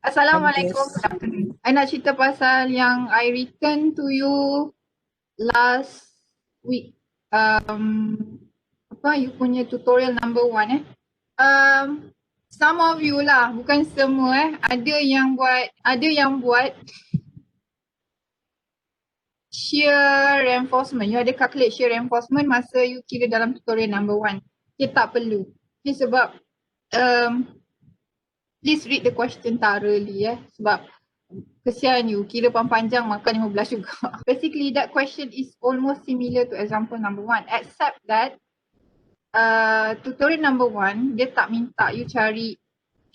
Assalamualaikum. Bagus. Good afternoon. I nak cerita pasal yang I return to you last week. You punya tutorial number 1 some of you lah, bukan semua ada yang buat shear reinforcement. You ada calculate shear reinforcement masa you kira dalam tutorial number 1. Okay, tak perlu. Okay, sebab please read the question thoroughly sebab kesian you, kira panjang makan 15 juga. Basically that question is almost similar to example number 1 except that tutorial number 1 dia tak minta you cari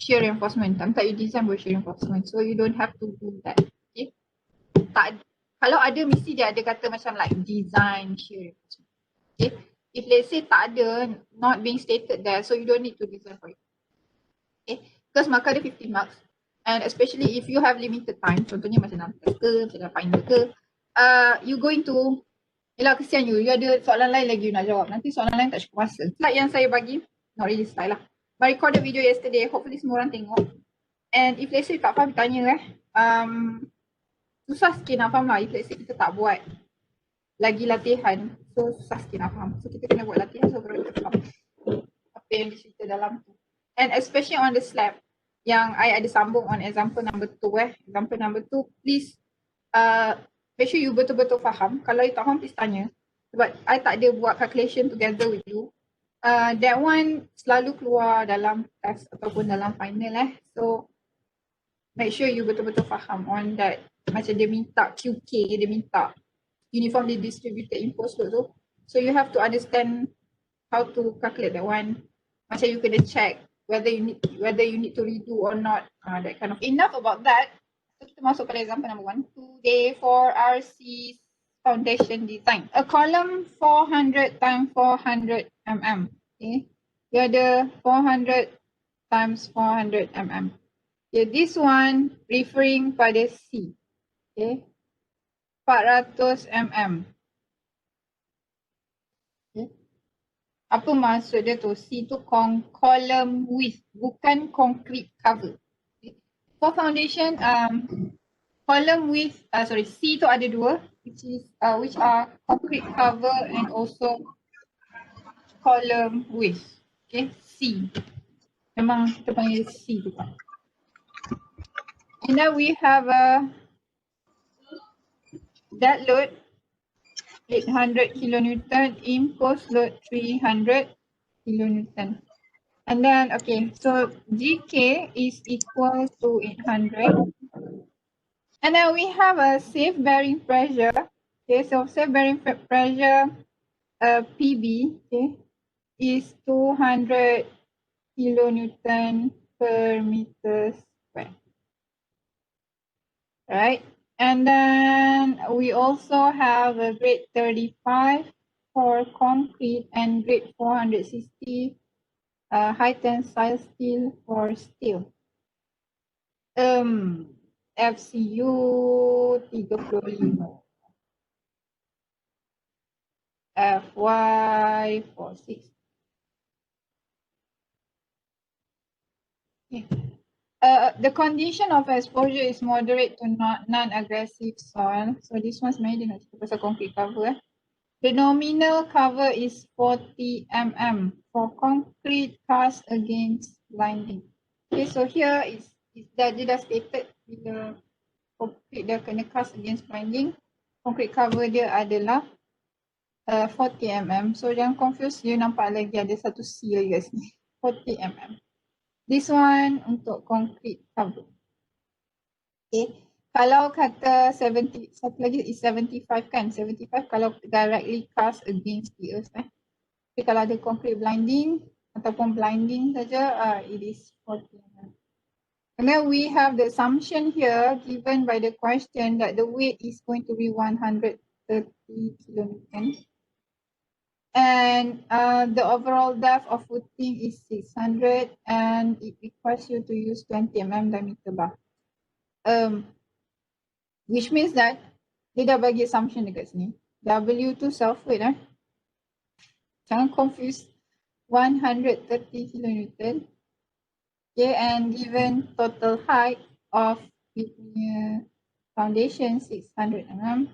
shear reinforcement, tak minta you design buat shear reinforcement, so you don't have to do that. Okay, tak, kalau ada mesti dia ada kata macam like design shear reinforcement. Okay, if let's say tak ada, not being stated there, so you don't need to design for it. Okay, because maka ada 50 marks and especially if you have limited time, contohnya macam dalam test ke, macam dalam final ke, you going to, yelah kesian you ada soalan lain lagi you nak jawab, nanti soalan lain tak cukup masa. Slide yang saya bagi, not really slide lah, I recorded video yesterday, hopefully semua orang tengok, and if let's say tak faham tanya susah sikit nak faham lah if let's say kita tak buat lagi latihan, so susah sikit nak faham, so kita kena buat latihan so baru kita faham apa yang dicerita dalam tu. And especially on the slab yang I ada sambung on example number 2 example number 2, please make sure you betul-betul faham. Kalau you tak faham, please tanya. Sebab I tak ada buat calculation together with you. That one selalu keluar dalam test ataupun dalam final So make sure you betul-betul faham on that. Macam dia minta QK, dia minta uniformly distributed imposed load tu. So you have to understand how to calculate that one. Macam you kena check whether you need to redo or not. That kind of. Enough about that. So kita masuk pada example number 1. Today for RC foundation design. A column 400 times 400 mm. Okay. Dia ada 400 times 400 mm. Okay, this one referring pada C. Okay. 400 mm. Okay. Apa maksud dia tu? C tu column width, bukan concrete cover. Okay. For foundation, column width, C tu ada 2, which are concrete cover and also column width. Okay, C. Memang kita panggil C tu kan. And then we have a dead load 800 kilonewton, imposed load 300 kilonewton. And then, okay, so GK is equal to 800. And then we have a safe bearing pressure. Okay, so safe bearing pressure PB, okay, is 200 kilonewton per meter square. Right, and then we also have a grade 35 for concrete and grade 460 high tensile steel for steel. FCU 35, FY 46. Okay. The condition of exposure is moderate to non-aggressive soil. So this one's made in a concrete cover. The nominal cover is 40 mm for concrete cast against blinding. Okay, so here is dia dah stated bila concrete dia kena cast against blinding, concrete cover dia adalah 40 mm. So jangan confuse, you nampak lagi ada satu C lagi kat sini, 40 mm. This one untuk concrete cover. Okay, kalau kata 70, satu lagi is 75 kan, 75 kalau directly cast against the earth Tapi kalau ada concrete blinding ataupun blinding saja, it is 40 mm. And then we have the assumption here given by the question that the weight is going to be 130 kilonewton. And the overall depth of footing is 600 and it requires you to use 20 mm diameter bar. Which means that dia dah bagi assumption dekat sini. W tu self weight Jangan confuse, 130 kilonewton. Okay, and given total height of you punya foundation 600 mm.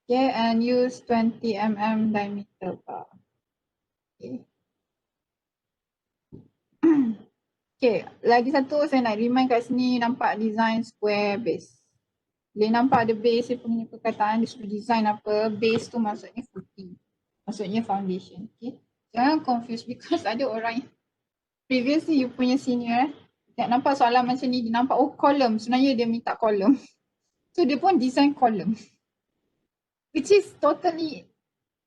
Okay, and use 20 mm diameter bar. Okay. Okay, lagi satu saya nak remind kat sini, nampak design square base. Boleh nampak ada base dia punya perkataan, dia suruh design apa, base tu maksudnya footing, maksudnya foundation. Okay, jangan confuse because ada orang previously you punya senior tak nampak soalan macam ni, dia nampak oh column, sebenarnya dia minta column. So dia pun design column. Which is totally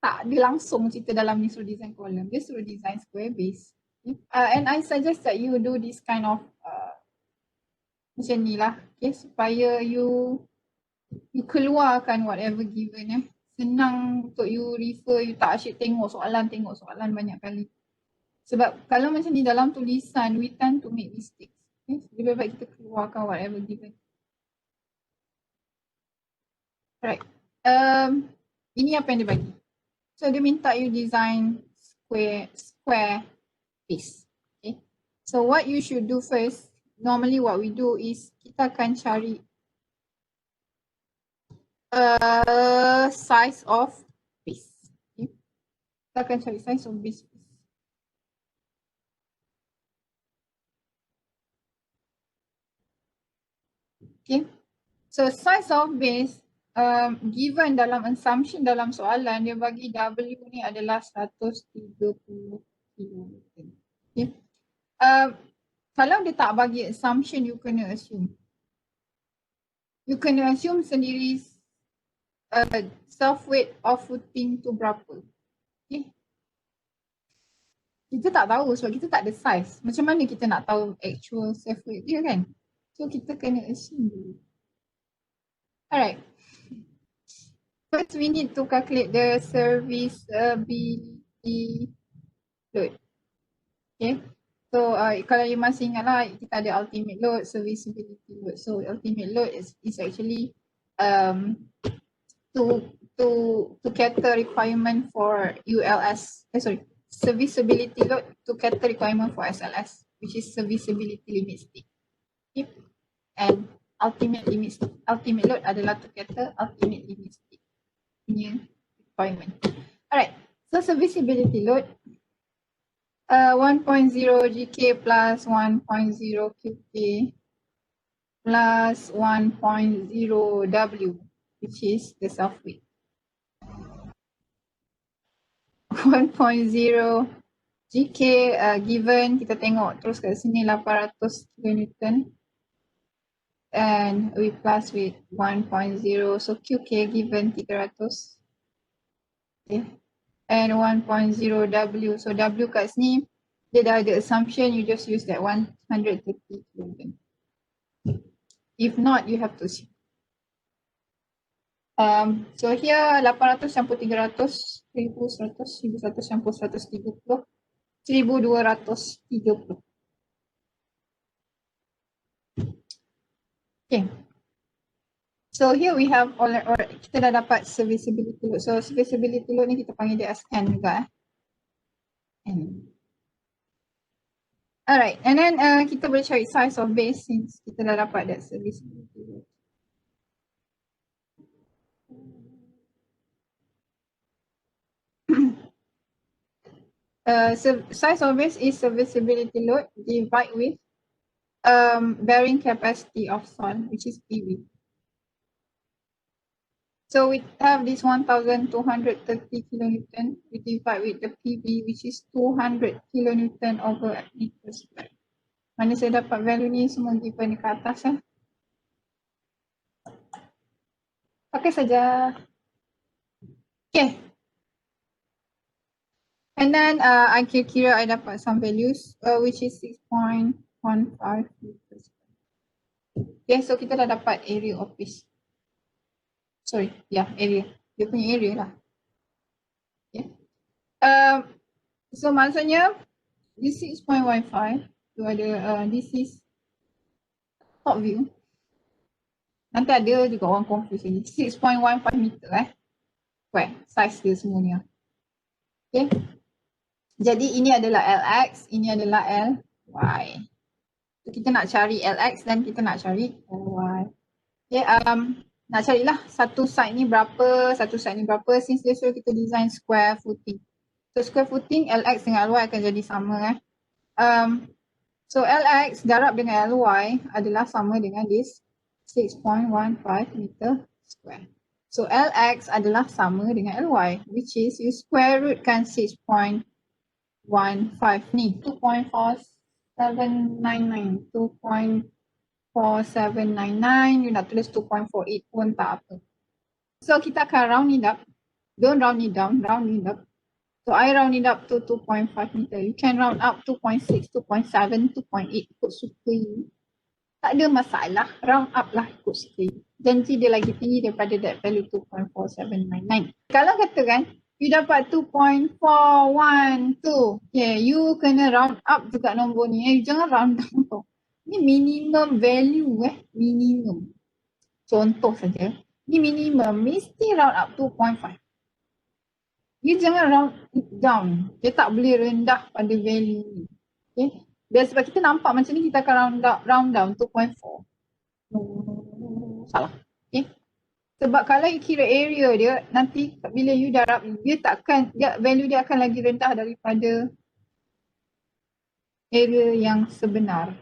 tak dia langsung cerita dalam ni suruh design column, dia suruh design square base. And I suggest that you do this kind of macam ni lah, okay, supaya you keluarkan whatever given senang untuk you refer, you tak asyik tengok soalan banyak kali. Sebab kalau macam ni dalam tulisan, we tend to make mistakes. Okay? Lebih baik kita keluarkan whatever given. Alright, ini apa yang dia bagi. So dia minta you design square base. Okay. So what you should do first, normally what we do is kita akan cari size of base. Okay. Kita akan cari size of base. Okay. So size of base given dalam assumption dalam soalan, dia bagi W ni adalah 130 kilo. Okay. Kalau dia tak bagi assumption, you kena assume. You kena assume sendiri self weight of footing tu berapa. Okay. Kita tak tahu sebab kita tak ada size. Macam mana kita nak tahu actual self weight dia kan? So kita kena assume dulu. Alright. First we need to calculate the serviceability load. Okay. So kalau you masih ingat lah, kita ada ultimate load, serviceability load. So ultimate load is actually to cater requirement for ULS. Serviceability load to cater requirement for SLS, which is serviceability limit state. Okay. And ultimate load adalah to cater ultimate limit state punya requirement. Alright, so serviceability load 1.0 GK plus 1.0 QK plus 1.0 W, which is the self weight. 1.0 GK given, kita tengok terus kat sini 800 kN. And we plus with 1.0, so QK given 300. Okay. And 1.0 W, so W kat sini dia dah ada assumption, you just use that 130 kN. If not, you have to see. So here 800 campur 300, 1100, 1100 campur 130, 1230. Okay. So here we have kita dah dapat serviceability load. So serviceability load ni kita panggil dia as N juga. N. Alright, and then kita boleh cari size of base since kita dah dapat that serviceability load. Size of base is serviceability load divided with bearing capacity of soil, which is PV. So we have this 1230 kilonewton, we divide with the PV, which is 200 kilonewton over meter square. Mana saya dapat value ni semua given dekat atas ya. Pakai saja. Okay. And then I kira I dapat some values which is 6.15 meters. Okay, so kita dah dapat area of base. Sorry, yeah, area. Dia punya area lah. Okay. So maksudnya this 6.15 tu ada this is top view. Nanti ada juga orang confuse lagi. 6.15 meter square size dia semuanya. Okay. Jadi ini adalah LX, ini adalah LY. So kita nak cari LX dan kita nak cari LY. Okay, nak carilah satu side ni berapa, satu side ni berapa, since dia suruh kita design square footing. So square footing LX dengan LY akan jadi sama So LX darab dengan LY adalah sama dengan this 6.15 meter square. So LX adalah sama dengan LY, which is you square root kan 6.15 ni, 2.4799, 2.4799, you nak tulis 2.48 pun tak apa. So kita akan round it up, don't round it down, round it up. So I round it up to 2.5 meter. You can round up 2.6, 2.7, 2.8 ikut suka you. Tak ada masalah, round up lah ikut suka you. Janji dia lagi tinggi daripada that value 2.4799. Kalau katakan you dapat 2.412, okay, you kena round up juga nombor ni. You jangan round down tau. Ni minimum value minimum. Contoh saja, ni minimum mesti round up 2.5. You jangan round it down. Dia tak boleh rendah pada value ni. Okay. Biar sebab kita nampak macam ni kita akan round down 2.4. Salah. Okay. Sebab kalau you kira area dia, nanti bila you darab, value dia akan lagi rendah daripada area yang sebenar.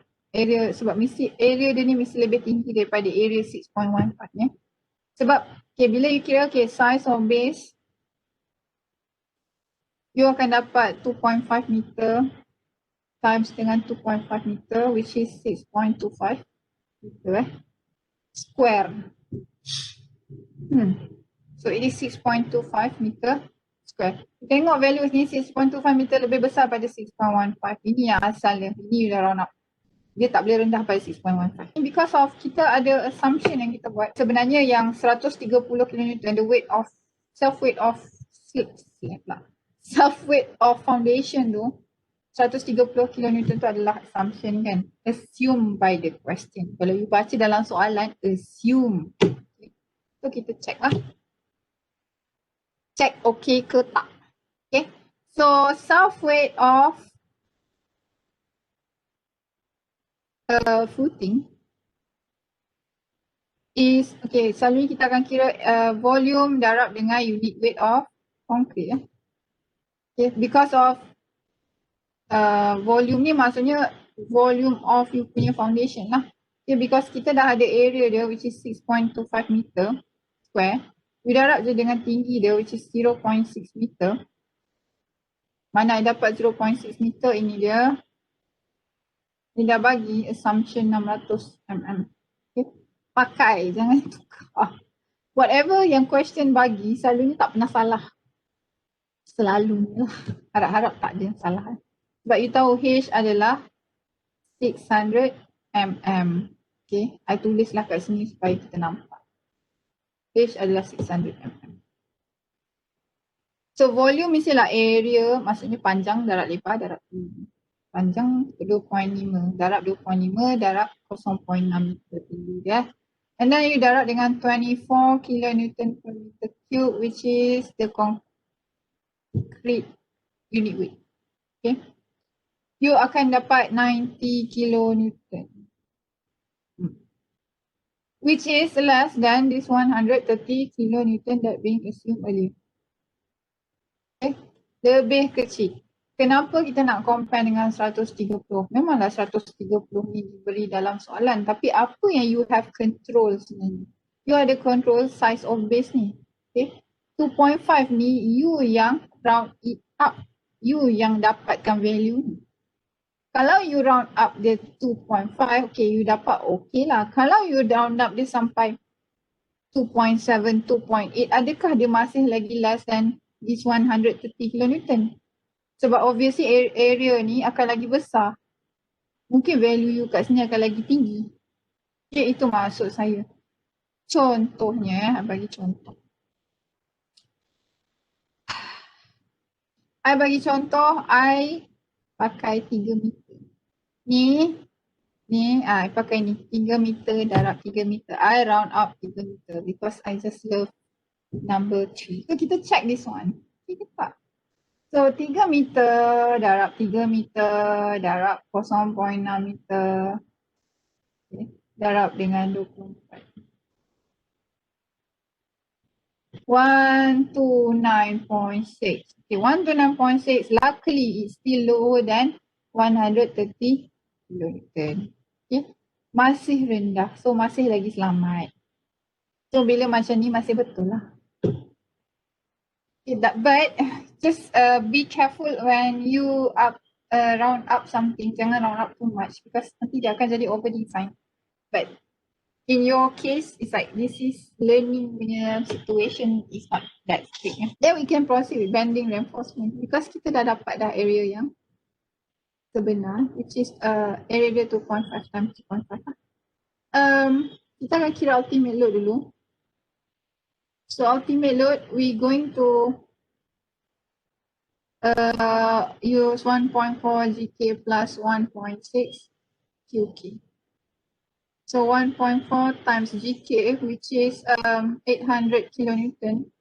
Sebab area dia ni mesti lebih tinggi daripada area 6.15 ya. Sebab bila you kira size of base, you akan dapat 2.5 meter times dengan 2.5 meter, which is 6.25 meter square. So it is 6.25 meter square. Tengok value ni 6.25 meter lebih besar pada 6.15. Ini yang asalnya. Ini you dah round up. Dia tak boleh rendah pada 6.15. Because of kita ada assumption yang kita buat. Sebenarnya yang 130 kN, the weight of self-weight of foundation tu 130 kN tu adalah assumption kan. Assume by the question. Kalau you baca dalam soalan, assume. Okay. So kita check lah. Check okay ke tak. Okay. So self-weight of footing is, okay, selalunya kita akan kira volume darab dengan unit weight of concrete. Okay, because of volume ni maksudnya volume of you punya foundation lah. Okay, because kita dah ada area dia which is 6.25 meter square. You darab je dengan tinggi dia which is 0.6 meter. Mana I dapat 0.6 meter ini dia. Dia dah bagi assumption 600 mm. Okay. Pakai, jangan tukar. Whatever yang question bagi, selalunya tak pernah salah. Selalunya lah. Harap-harap tak ada yang salah. Sebab you tahu H adalah 600 mm. Okay, I tulislah kat sini supaya kita nampak. H adalah 600 mm. So volume mestilah area, maksudnya panjang darab lebar darab tinggi. Panjang 2.5, darab 2.5, darab 0.6 meter tinggi dia. And then you darab dengan 24 kN per meter cube, which is the concrete unit weight. Okay. You akan dapat 90 kN. Which is less than this 130 kN that being assumed earlier. Okay. Lebih kecil. Kenapa kita nak compare dengan 130? Memanglah 130 ni diberi dalam soalan, tapi apa yang you have control sebenarnya? You ada control size of base ni. Okay. 2.5 ni you yang round it up. You yang dapatkan value ni. Kalau you round up dia 2.5, okay, you dapat okay lah. Kalau you round up dia sampai 2.7, 2.8, adakah dia masih lagi less than this 130 kN? Sebab obviously area ni akan lagi besar. Mungkin value you kat sini akan lagi tinggi. Okay, itu maksud saya. Contohnya, bagi contoh. I bagi contoh, I pakai 3 meter. Ni, I pakai ni 3 meter darab 3 meter. I round up 3 meter because I just love number 3. So kita check this one. Okay ke tak? So 3 meter darab 3 meter darab 0.6 meter Okay. Darab dengan 24. 129.6. Okay, 129.6. Luckily, it's still lower than 130 kilonewton. Okay. Masih rendah. So, masih lagi selamat. So, bila macam ni masih betul lah. Okay, but just be careful when you round up something. Jangan round up too much because nanti dia akan jadi over design. But in your case, it's like this is learning punya situation is not that strict. Then we can proceed with bending reinforcement because kita dah dapat dah area yang sebenar, which is area dia 2.5 times 2.5. Kita akan kira ultimate load dulu. So ultimate load, we going to use 1.4 GK plus 1.6 QK. So 1.4 times GK, which is 800 kilonewton,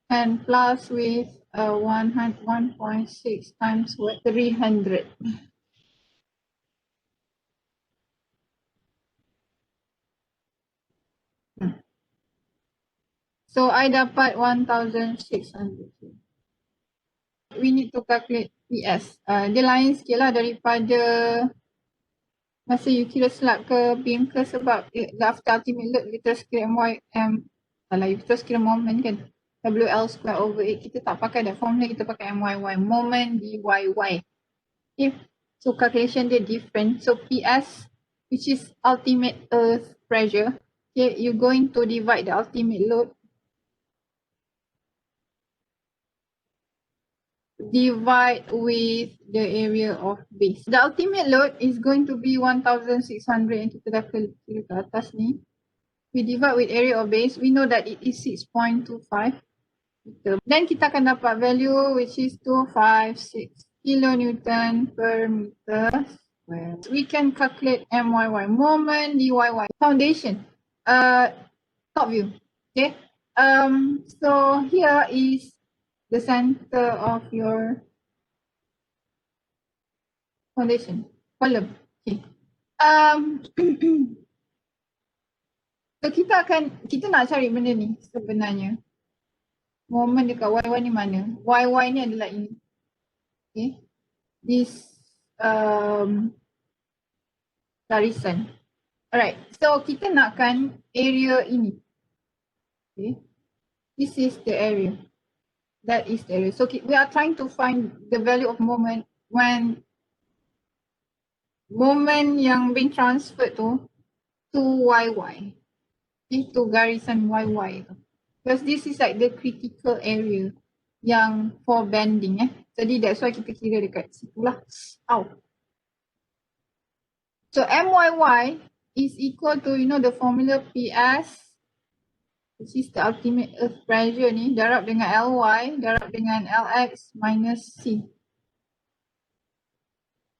and plus with 1.6 times what? 300. So I dapat 1,600. We need to calculate PS. Dia lain sikit lah daripada masa you kira slab ke beam ke sebab after ultimate load you terus kira you terus kira moment kan. WL square over 8 kita tak pakai that formula, kita pakai MYY, moment DYY. Okay. So calculation dia different. So PS, which is ultimate earth pressure, okay, you're going to divide the ultimate load divide with the area of base. The ultimate load is going to be 1,600 yang kita dah kira ke atas ni. We divide with area of base. We know that it is 6.25 meter. Then kita akan dapat value which is 256 kilonewton per meter square. We can calculate MYY, moment, DYY, foundation, top view. Okay. So here is the center of your foundation column. Okay. So kita nak cari benda ni sebenarnya. Moment dekat YY ni mana? YY ni adalah ini. Okay. This garisan. Alright. So kita nakkan area ini. Okay. This is the area. That is the area. So we are trying to find the value of moment when moment yang being transferred to YY. Itu garisan YY tu. Because this is like the critical area yang for bending Jadi that's why kita kira dekat situ lah. So MYY is equal to the formula PS, which is the ultimate earth pressure ni, darab dengan LY, darab dengan LX minus C.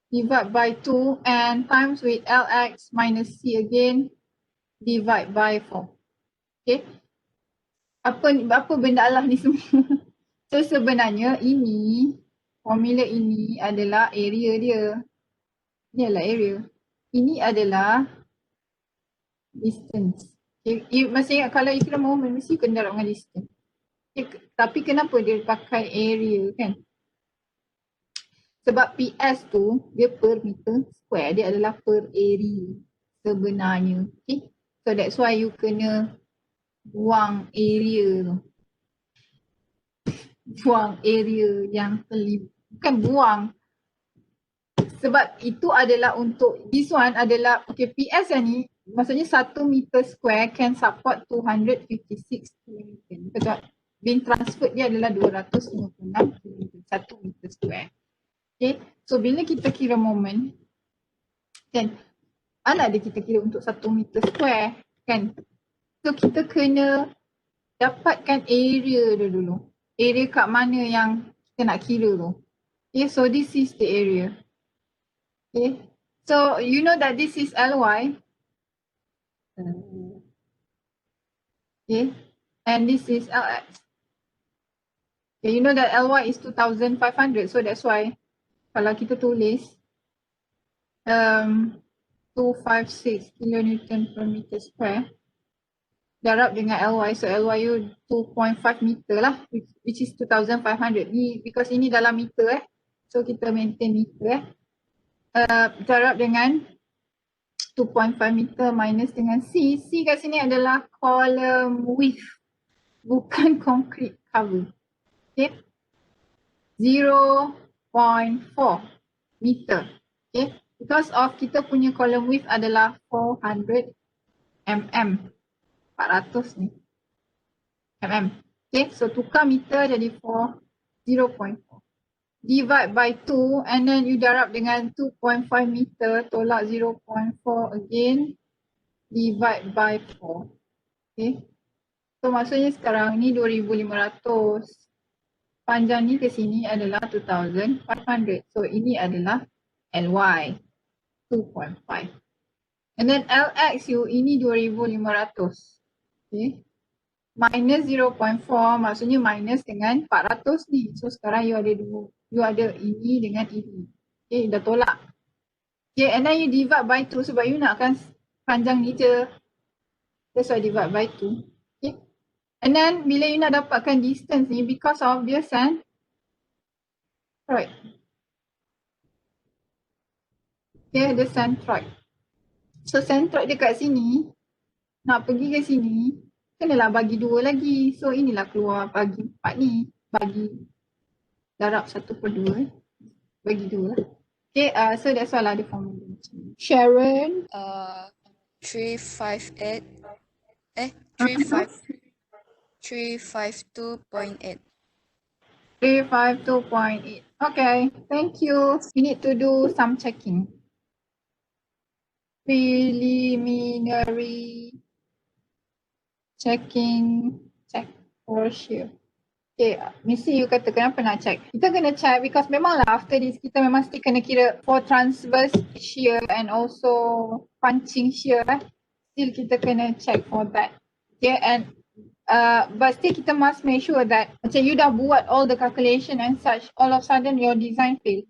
Divide by 2 and times with LX minus C again, divide by 4. Okay. Apa benda Allah ni semua? So sebenarnya ini, formula ini adalah area dia. Ini adalah area. Ini adalah distance. Okay. You masih ingat kalau you kira moment, mesti you kena darab dengan distance. Okay. Tapi kenapa dia pakai area kan? Sebab PS tu, dia per meter square, dia adalah per area sebenarnya. Okay. So that's why you kena buang area tu. Buang area yang terlibat. Bukan buang. Sebab itu adalah untuk, this one adalah, okay, PS yang ni, maksudnya 1 meter square can support 256 km. Betul. Being transferred dia adalah 256 km, 1 meter square. Okay, so bila kita kira moment, kan, ada kita kira untuk 1 meter square, kan. So kita kena dapatkan area dia dulu. Area kat mana yang kita nak kira tu. Okay, so this is the area. Okay, so you know that this is LY. Okay, and this is LX. Okay, you know that LY is 2,500, so that's why kalau kita tulis 256 kilonewton per meter square darab dengan Ly, so Ly you 2.5 meter lah, which is 2500 ni, because ini dalam meter so kita maintain meter darab dengan 2.5 meter minus dengan C kat sini adalah column width, bukan concrete cover. Okay, 0.4 meter. Okay, because of kita punya column width adalah 400 mm, 400 ni mm. Okay, so tukar meter jadi 0.4 divide by 2 and then you darab dengan 2.5 meter, tolak 0.4 again, divide by 4. Okay, so maksudnya sekarang ni 2500, panjang ni ke sini adalah 2500, so ini adalah Ly 2.5 and then Lx you ini 2500. Okay, minus 0.4 maksudnya minus dengan 400 ni, so sekarang you ada ini dengan ini. Okay, dah tolak. Okay, and then you divide by 2 sebab you nakkan panjang ni je, that's why divide by 2. Okay, and then bila you nak dapatkan distance ni, because of dia centroid. Okay, dia centroid. So centroid dia kat sini, nak pergi ke sini, kenalah bagi 2 lagi. So inilah keluar bagi 4 ni, bagi darab 1/2, bagi 2 lah. Okay, so that's all lah the formula. Sharon? 352.8. 352.8. Okay, thank you. We need to do some checking. Preliminary checking, check for sure. Okay, Missy you kata kenapa nak check? Kita kena check because memanglah after this kita memang still kena kira for transverse shear and also punching shear. Still kita kena check for that. Okay, and but still kita must make sure that macam you dah buat all the calculation and such, all of a sudden your design fail.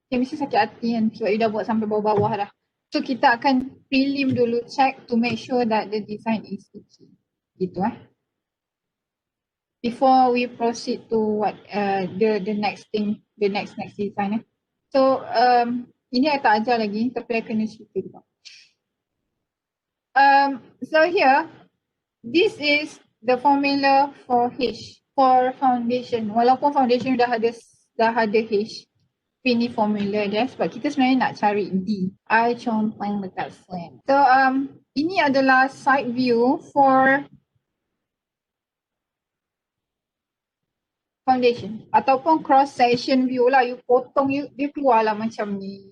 Okay, mesti sakit hati kan sebab you dah buat sampai bawah-bawah dah. So kita akan prelim dulu check to make sure that the design is okay. Gitu before we proceed to what the next thing, the next design. So ini I tak ajar lagi tapi I kena cerita juga. So here, this is the formula for H, for foundation. Walaupun foundation dah ada H, ini formula dia sebab kita sebenarnya nak cari D. I compang dekat slam. So ini adalah side view for foundation ataupun cross section view lah, you potong dia keluar lah macam ni.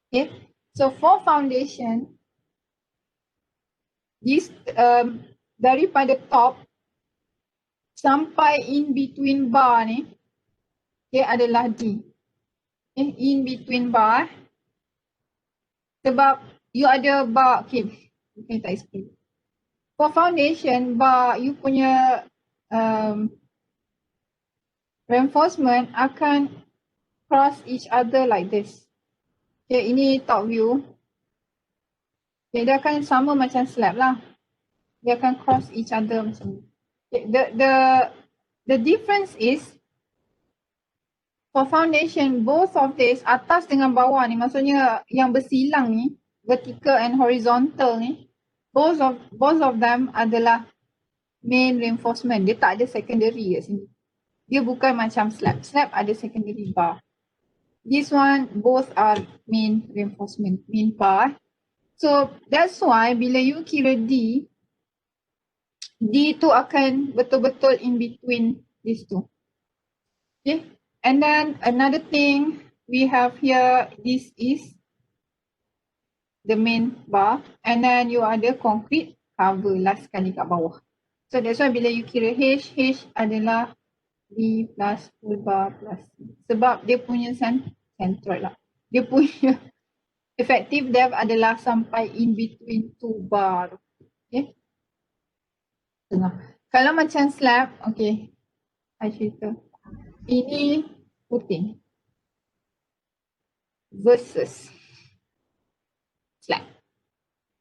Okay, so for foundation, this daripada top sampai in between bar ni, okay, adalah D. Okay, in between bar sebab you ada bar, okay tak explain. For foundation bar, you punya reinforcement akan cross each other like this. Okay, ini top view. Okay, dia akan sama macam slab lah. Dia akan cross each other macam ni. Okay, the difference is for foundation, both of this, atas dengan bawah ni, maksudnya yang bersilang ni, vertical and horizontal ni, both of them adalah main reinforcement. Dia tak ada secondary kat sini. Dia bukan macam slab. Slab ada secondary bar. This one, both are main reinforcement, main bar. So that's why bila you kira D tu akan betul-betul in between these two. Okay. And then another thing we have here, this is the main bar. And then you ada concrete cover last sekali kat bawah. So that's why bila you kira H adalah B plus full bar plus C. Sebab dia punya centroid lah. Dia punya effective depth adalah sampai in between two bar. Okay. Tengah. Kalau macam slab, okay. I cerita. Ini footing versus slab.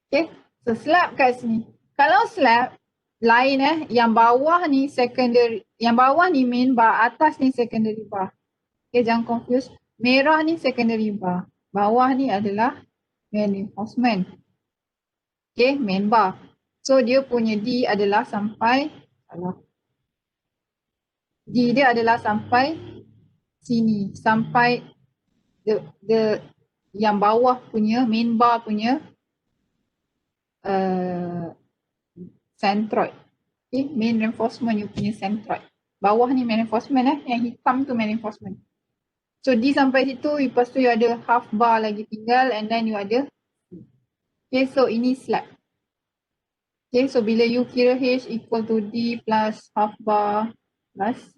Okay, so slab kat sini. Kalau slab lain yang bawah ni secondary, yang bawah ni main bar, atas ni secondary bar. Okay, jangan confuse. Merah ni secondary bar. Bawah ni adalah main reinforcement. Okay, main bar. So dia punya D adalah sampai, D dia adalah sampai sini. Sampai the yang bawah punya, main bar punya centroid. Okay, main reinforcement you punya centroid. Bawah ni main reinforcement yang hitam tu main reinforcement. So D sampai situ, lepas tu you ada half bar lagi tinggal and then you ada. Okay, so ini slab. Okay, so bila you kira H equal to D plus half bar plus.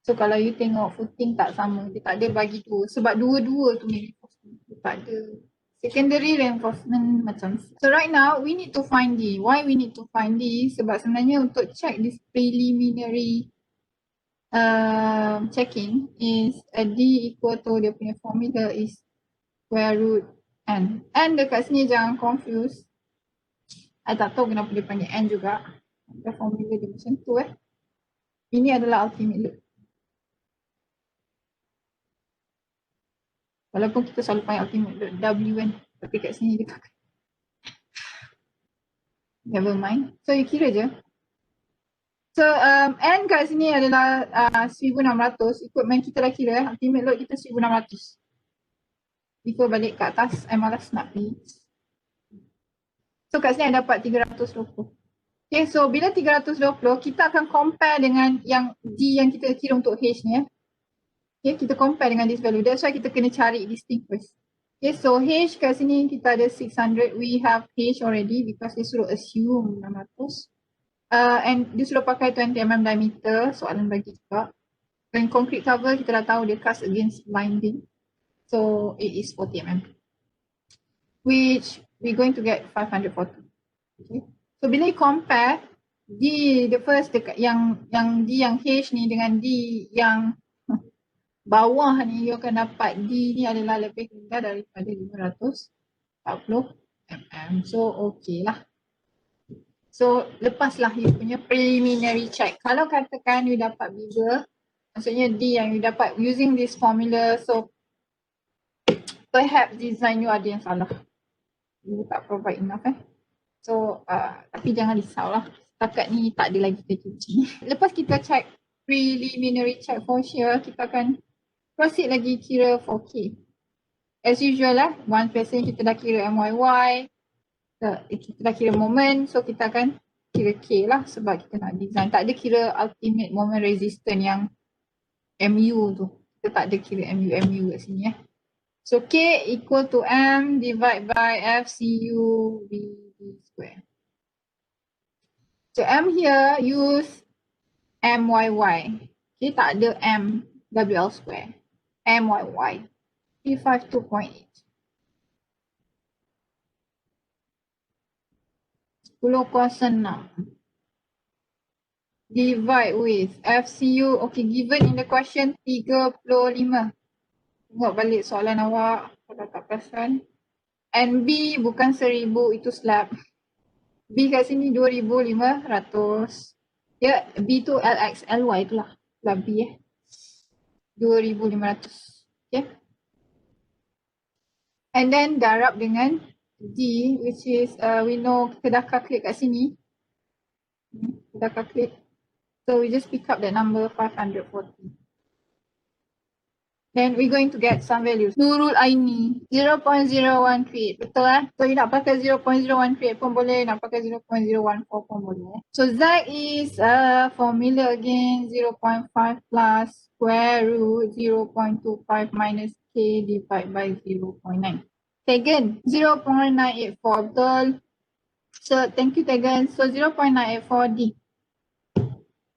So kalau you tengok footing tak sama, dia tak ada bagi dua. Sebab dua-dua tu main reinforcement. Dia tak ada secondary reinforcement macam. So right now we need to find D. Why we need to find D? Sebab sebenarnya untuk check this preliminary checking is D equal to dia punya formula is square root N. N dekat sini jangan confuse. I tak tahu kenapa dia panggil N juga. The formula dia macam tu Ini adalah ultimate loop. Walaupun kita selalu panggil ultimate loop W kan. Tapi kat sini dia pakai. Never mind. So you kira je. So N kat sini adalah 1600. Ikut main kita dah kira ultimate load kita 1600. Ikut balik kat atas. I malas nak pergi. So kat sini I dapat 320. Okay, so bila 320 kita akan compare dengan yang D yang kita kira untuk H ni Okay, kita compare dengan this value. That's why kita kena cari this thing first. Okay, so H kat sini kita ada 600. We have H already because dia suruh assume 600. And dia sudah pakai 20mm diameter, soalan bagi juga. Dan concrete cover kita dah tahu dia cast against blinding. So it is 40mm. Which we're going to get 540. Okay. So bila you compare D the first dekat yang D yang H ni dengan D yang bawah ni, you akan dapat D ni adalah lebih rendah daripada 540mm. So okay lah. So lepaslah you punya preliminary check. Kalau katakan you dapat bigger, maksudnya D yang you dapat using this formula, so perhaps design you ada yang salah. You tak provide enough So tapi jangan risaulah. Setakat ni tak ada lagi kerja. Lepas kita check preliminary check for sure, kita akan proceed lagi kira 4K. As usual lah, once person kita dah kira MYY, kita dah kira moment, so kita akan kira K lah sebab kita nak design. Tak ada kira ultimate moment resistance yang MU tu. Kita tak ada kira MU kat sini So K equal to M divide by FCU VD square. So M here use MYY. Okay, tak ada M WL square. MYY. 352.8. 10.6 divide with FCU, okay, given in the question 35. Tengok balik soalan awak kalau tak perasan. And B bukan 1000, itu slab. B kat sini 2500. Ya, B tu LXLY itulah. Slab B 2500. Okay. And then darab dengan D, which is we know kita dah calculate kat sini. Kita dah calculate. So we just pick up that number 540. Then we're going to get some values. Nurul Aini, 0.01 create. Betul So you nak pakai 0.01 create pun boleh, nak pakai 0.014 pun boleh. So Z is formula again, 0.5 plus square root 0.25 minus K divided by 0.9. Tegan, 0.984 betul. So thank you Tegan. So 0.984D.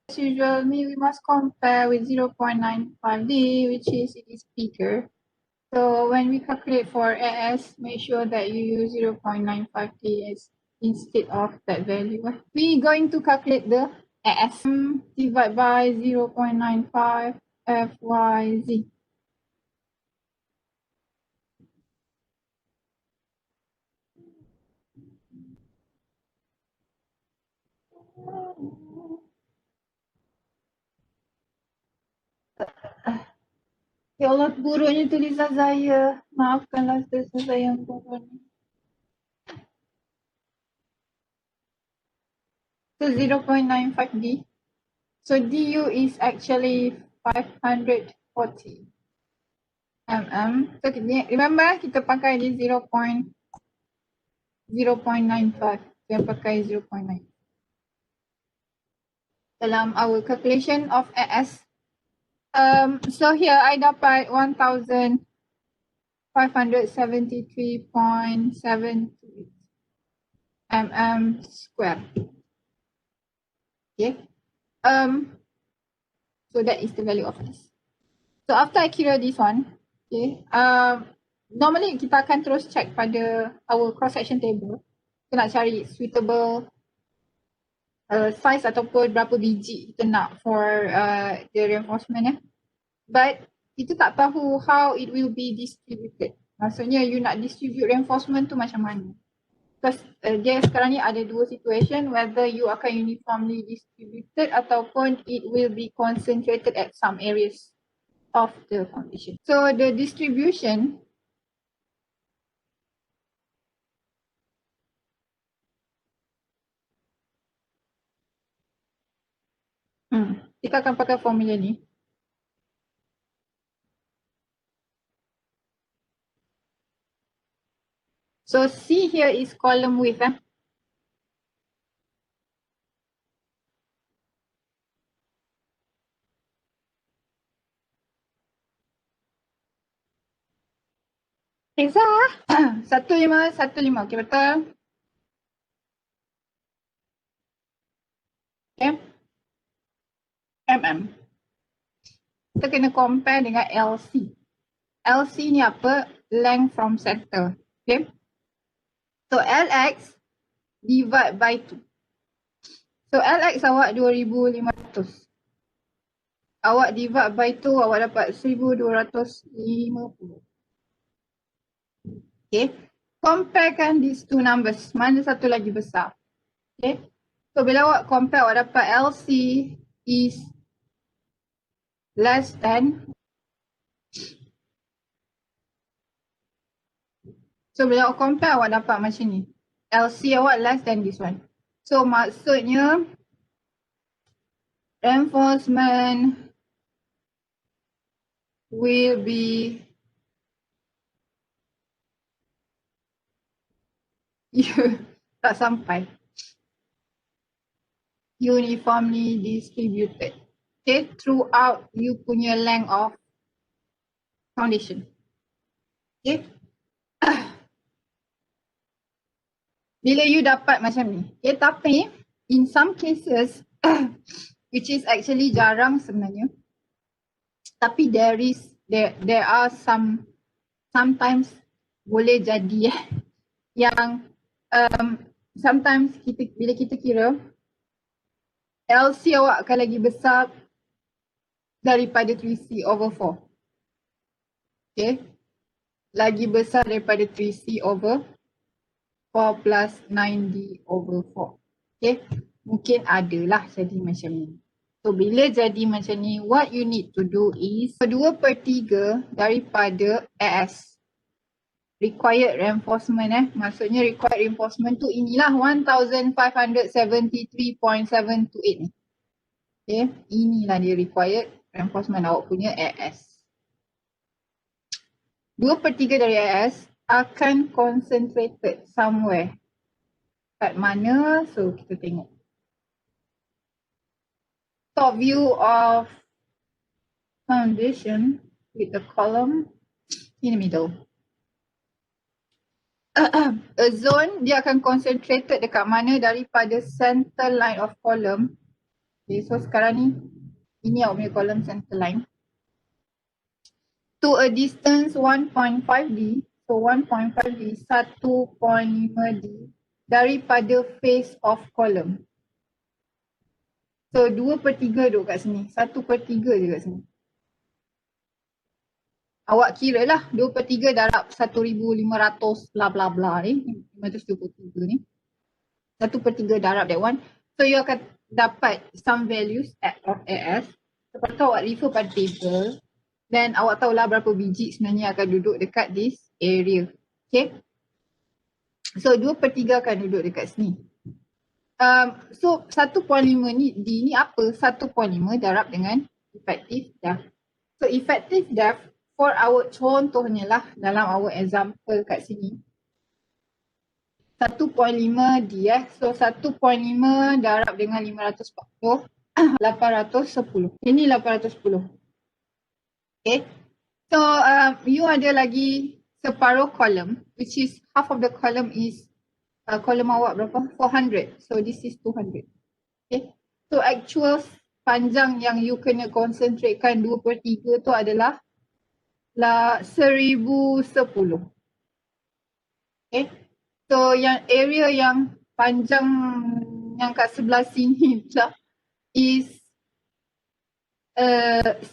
As usual, we must compare with 0.95D, which is it is bigger. So when we calculate for AS, make sure that you use 0.95D instead of that value. We're going to calculate the AS divided by 0.95 FYZ. Ya Allah, buruknya tulisan saya. Maafkanlah tulisan saya yang buruk ni. So 0.95D. So DU is actually 540 mm. So remember kita pakai di 0.95. Saya pakai 0.9. Dalam our calculation of AS. So here I dapat 1573.7 mm square. Okay. So that is the value of S. So after I kira this one, okay, normally kita akan terus check pada our cross section table. Kita nak cari suitable size ataupun berapa biji kita nak for the reinforcement. But kita tak tahu how it will be distributed. Maksudnya you nak distribute reinforcement tu macam mana. Because dia sekarang ni ada dua situation, whether you akan uniformly distributed ataupun it will be concentrated at some areas of the foundation. So the distribution kita akan pakai formula ni. So C here is column width. Reza, 1515, okay betul? Okay. MM. Kita kena compare dengan LC. LC ni apa? Length from center. Okay. So LX divide by 2. So LX awak 2500. Awak divide by 2 awak dapat 1250. Okay. Comparekan these two numbers. Mana satu lagi besar? Okay. So bila awak compare awak dapat LC is less than. So bila awak compare awak dapat macam ni. LC awak less than this one. So maksudnya reinforcement will be tak sampai. Uniformly distributed. Okay, throughout you punya length of foundation. Okay. Bila you dapat macam ni. Okay, tapi in some cases which is actually jarang sebenarnya. Tapi there are sometimes boleh jadi yang sometimes bila kita kira LC awak akan lagi besar daripada 3C over 4. Okay. Lagi besar daripada 3C over 4 plus 9D over 4. Okay. Mungkin adalah jadi macam ni. So bila jadi macam ni, what you need to do is 2/3 daripada AS. Required reinforcement maksudnya required reinforcement tu inilah 1573.728 ni. Okay, inilah dia required reinforcement awak punya AS. 2/3 dari AS akan concentrated somewhere. Kat mana? So kita tengok. Top view of foundation with the column in the middle. A zone dia akan concentrated dekat mana daripada center line of column. Okay, so sekarang ni ini awak punya column center line. To a distance 1.5D. So 1.5D 1.5D daripada face of column. So 2/3 duduk kat sini. 1/3 je kat sini. Awak kira lah 2/3 darab 1500 bla bla bla ni. 523 ni. 1/3 darab that one. So you akan dapat some values of AS. Lepas tu awak refer pada table. Then awak tahulah berapa biji sebenarnya akan duduk dekat this area. Okay. So 2/3 akan duduk dekat sini. So 1.5 ni apa? 1.5 darab dengan effective depth. So effective depth for our contohnya lah dalam our example kat sini. 1.5 D So 1.5 darab dengan 540, 810. Ini 810. Okay. So you ada lagi separuh column which is half of the column is column awak berapa? 400. So this is 200. Okay. So actual panjang yang you kena concentratekan 2/3 tu adalah 1010. Okay. So yang area yang panjang yang kat sebelah sini pula is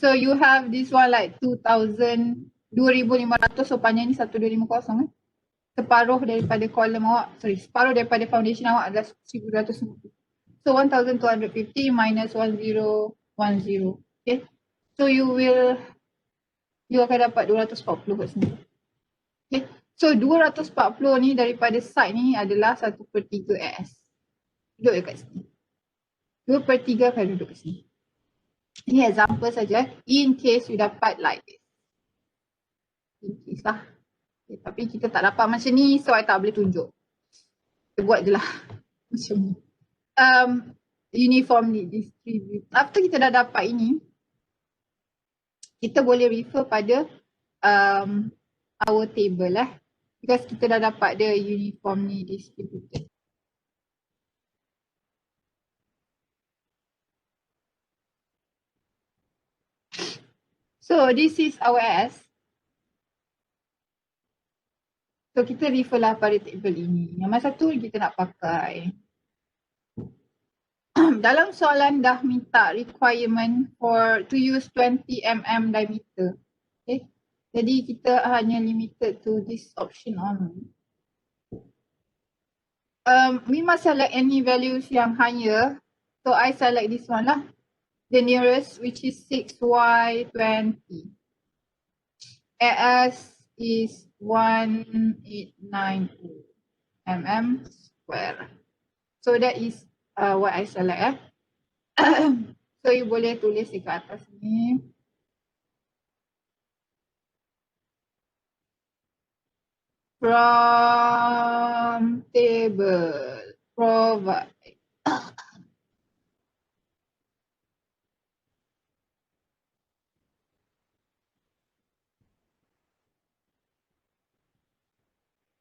so you have this one like 2,500, so panjang ni 1250 Separuh daripada kolom awak, separuh daripada foundation awak adalah 1250. So 1250 minus 1010. Okay. So you akan dapat 240 kat sini. Okay. So 240 ni daripada side ni adalah 1/3 AS. Duduk dekat sini. 2/3 akan duduk kat sini. Ini example saja. In case you dapat like this. In case lah. Okay, tapi kita tak dapat macam ni, so I tak boleh tunjuk. Kita buat je lah. Macam ni. Uniformly distribute. After kita dah dapat ini, kita boleh refer pada our table lah. Because kita dah dapat the uniformly distributed. So this is our S. So kita refer lah pada table ini. Yang satu kita nak pakai. Dalam soalan dah minta requirement to use 20 mm diameter. Okay. Jadi kita hanya limited to this option only. We must select any values yang higher. So I select this one lah. The nearest which is 6y20. AS is 1890 mm square. So that is what I select. So you boleh tulis dekat atas ni. From table provide.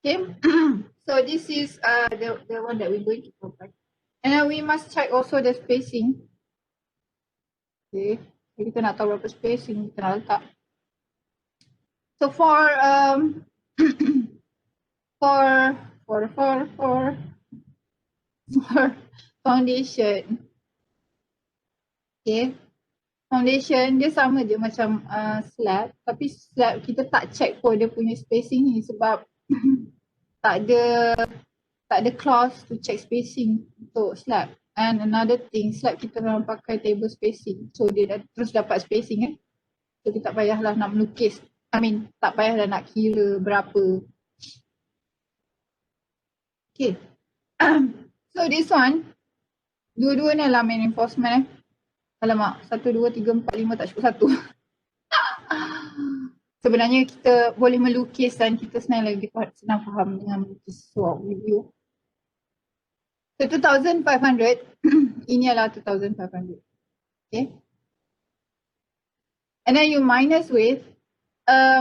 Okay, so this is the one that we're going to provide. And then we must check also the spacing. Okay, kita nak tahu berapa spacing kita nak letak. So for foundation, okay, foundation dia sama je macam slab, tapi slab kita tak check for dia punya spacing ni sebab tak ada clause to check spacing untuk slab. And another thing, slab kita memang pakai table spacing, so dia dah terus dapat spacing so kita tak payahlah nak melukis, tak payahlah nak kira berapa. Okay. So this one, dua-dua ni adalah main reinforcement Alamak, 1, 2, 3, 4, 5 tak cukup 1. Sebenarnya kita boleh melukis dan kita senang faham dengan melukis. So review. So 2500, ini adalah 2500. Okay. And then you minus with,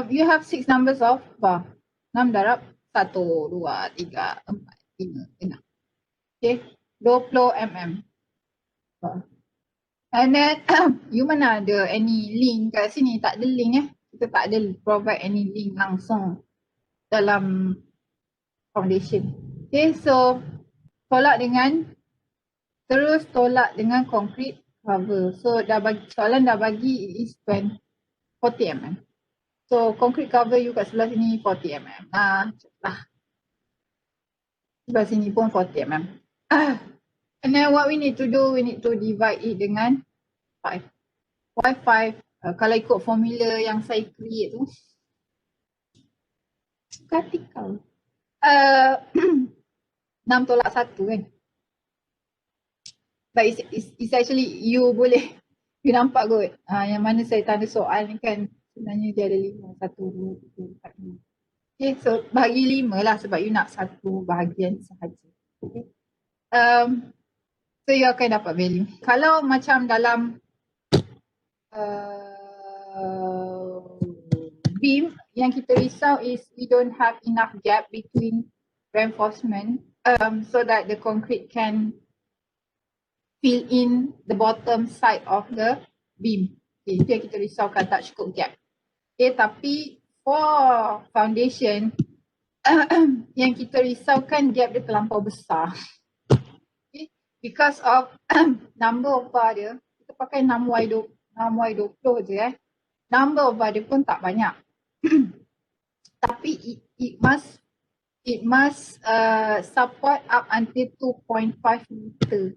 you have 6 numbers of bar. 6 darab 1, 2, 3, 4, 5, 6. Okay, 20 mm. And then you mana ada any link kat sini? Tak ada link Kita tak ada provide any link langsung dalam foundation. Okay, so tolak dengan concrete cover. So soalan dah bagi is 40 mm. So concrete cover you kat sebelah sini 40 mm. Sebelah sini pun 40 mm. And then what we need to do, we need to divide it dengan 5. Why 5? Kalau ikut formula yang saya create tu, vertical. 6 tolak 1 kan. But it's actually you boleh, you nampak kot. Yang mana saya tanda soal ni kan sebenarnya dia ada 5, 1, 2, 3, 4, 5. Okay, so bahagi 5 lah sebab you nak satu bahagian sahaja. Okay. So you akan dapat value. Kalau macam dalam beam yang kita risau is we don't have enough gap between reinforcement so that the concrete can fill in the bottom side of the beam. Okay, itu yang kita risaukan, tak cukup gap. Okay, tapi for foundation yang kita risaukan gap dia terlampau besar. Okay, because of number of bar dia, kita pakai 6Y20 je Number of bar dia pun tak banyak. Tapi it must support up until 2.5 meter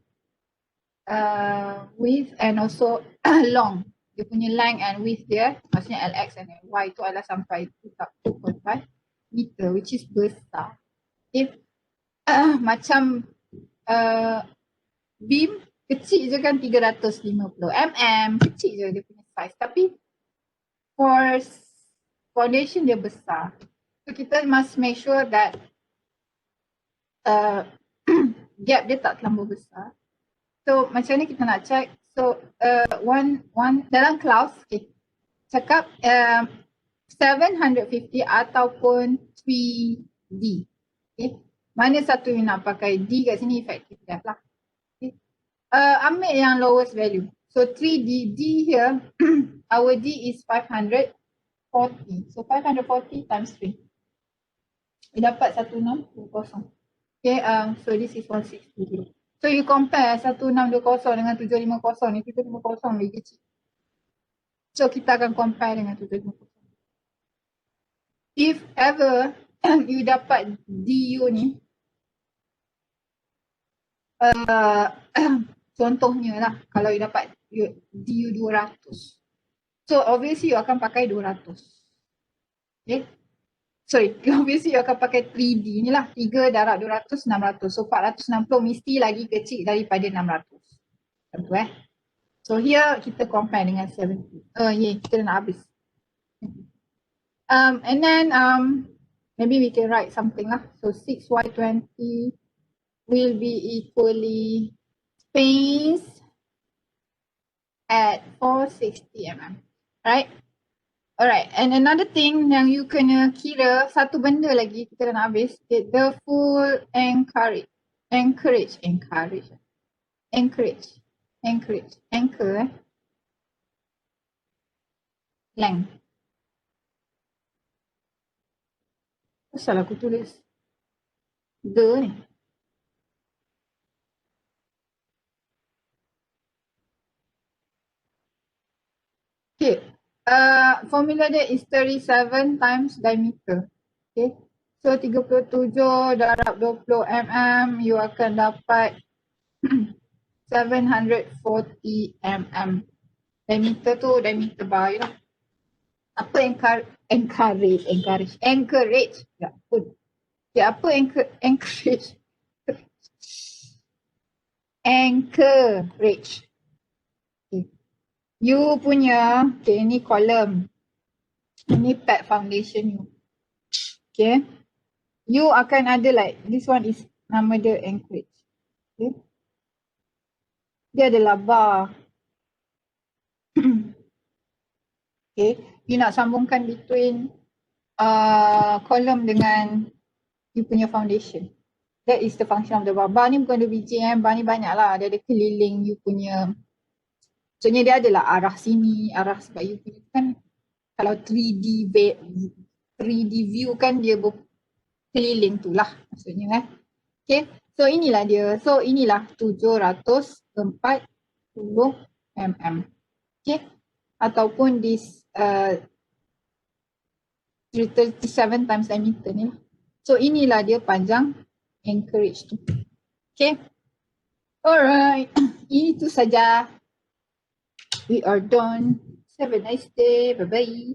width and also long. Dia punya length and width dia, maksudnya LX and Y tu adalah sampai 2.5 meter, which is besar. If macam beam kecil je kan 350 mm, kecil je dia punya size. Tapi for foundation dia besar. So kita must make sure that gap dia tak terlalu besar. So macam ni kita nak check. So one dalam clause okay, cakap 750 ataupun 3D. Okay. Mana satu yang nak pakai D kat sini effective dah lah. Okay. Ambil yang lowest value. So 3D, D here, our D is 540. So 540 times 3. Dia dapat 1620. Okay, so this is 160. So you compare 1620 dengan 750 ni, 750 lebih kecil. So kita akan compare dengan 750. If ever you dapat DU ni, contohnya lah, kalau you dapat DU 200. So obviously you akan pakai 200. Okay. Sorry, obviously you akan pakai 3D ni lah. 3 darab 200, 600. So 460 mesti lagi kecil daripada 600. Tentu So here kita compare dengan 70. Kita nak habis. And then maybe we can write something lah. So 6Y20 will be equally spaced at 460 mm. Right? Alright, and another thing yang you kena kira, satu benda lagi kita nak habis, the full anchor length. Salah aku tulis the ni. Okay. Formula dia is 37 times diameter. Okay. So 37 darab 20 mm, you akan dapat 740 mm. Diameter tu diameter bar you know. Apa anchorage? Ya pun. Ya apa anchorage? Anchorage. You punya, okay ni column. Ini pad foundation you. Okay. You akan ada like, this one is nama dia anchorage. Okay. Dia adalah bar. Okay. You nak sambungkan between column dengan you punya foundation. That is the function of the bar. Bar ni bukan 2 biji bar ni banyak lah. Dia ada keliling you punya. Maksudnya dia adalah arah sini, arah sebab you punya kan kalau 3D view kan dia berkeliling tu lah maksudnya kan. Okay, so inilah dia. So inilah 740 mm. Okay, ataupun this 37 times diameter ni lah. So inilah dia panjang anchorage tu. Okay. Alright, itu saja. We are done. Have a nice day. Bye-bye.